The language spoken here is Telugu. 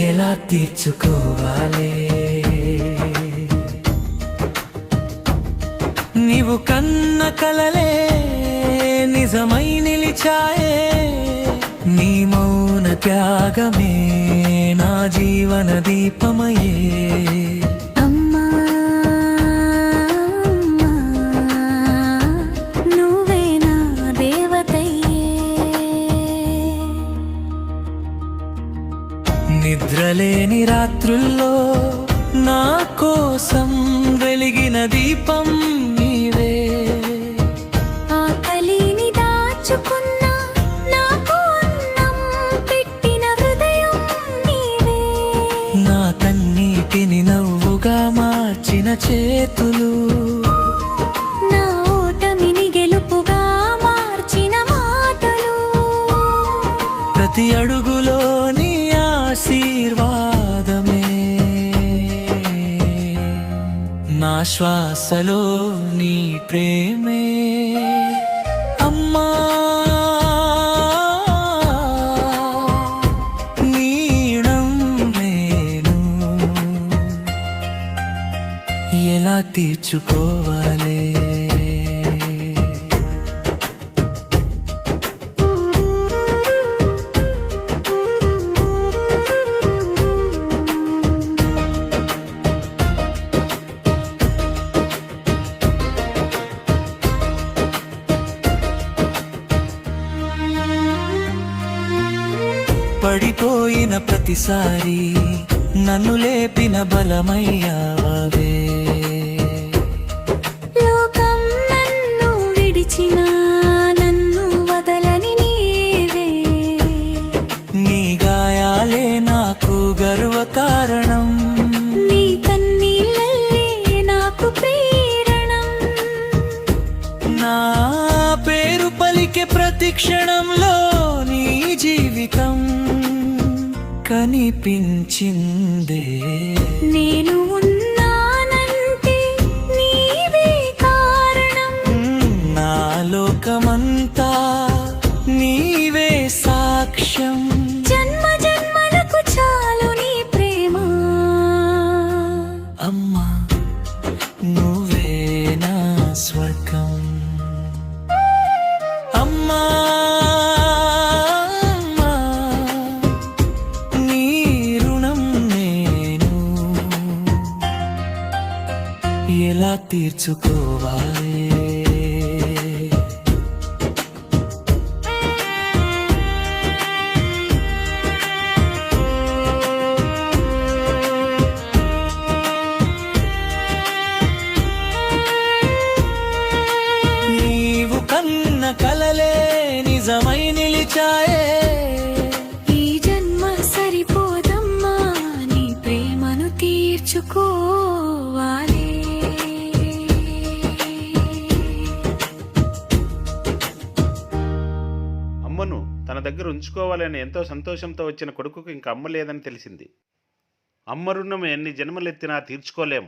ఎలా తీర్చుకోవాలి? నీవు కన్న కలలే నిజమై నిలిచాయే, నీ మౌన త్యాగమే నా జీవన దీపమయే. అమ్మా నువ్వే నా దేవతయ్యే. నిద్రలేని రాత్రుల్లో నా కోసం వెలిగిన దీపం నీవే. ఆకలిని దాచుకున్న నాకు అన్నం పెట్టిన హృదయం నీవే. నా కన్నీటిని నవ్వుగా మార్చిన చేతులు, నా ఓటమిని గెలుపుగా మార్చిన మాటలు. ప్రతి అడుగులో నీ ఆశీర్వాదమే, నా శ్వాసలో నీ ప్రేమే. అమ్మా నీడం నేను ఎలా తీర్చుకోవాలి? పడిపోయిన ప్రతిసారి నన్ను లేపిన బలమయ్యావే. లోకం నన్ను విడిచిన నన్ను వదలని నీవే. నీ గాయాలే నాకు గర్వ కారణం, నీ కన్నీళ్ళే నాకు ప్రేరణం. నా పేరు పలికే ప్రతి క్షణంలో నీ జీవితం కనిపించిందే. నేను ఉన్నానంటే నీవే కారణం. నా లోకమంతా నీవే సాక్ష్యం. జన్మ జన్మలకు చాలు నీ ప్రేమ. అమ్మా నువ్వే నా స్వర్గం. అమ్మా నీ రుణం నేను ఎలా తీర్చుకోవాలి? నీవు కన్న కలలే నిజమై నిలిచాయే. ఈ జన్మ సరిపోదమ్మా నీ ప్రేమను తీర్చుకోవాలి. అమ్మను తన దగ్గర ఉంచుకోవాలని ఎంతో సంతోషంతో వచ్చిన కొడుకుకు ఇంక అమ్మ లేదని తెలిసింది. అమ్మ రుణం ఎన్ని జన్మలెత్తినా తీర్చుకోలేం.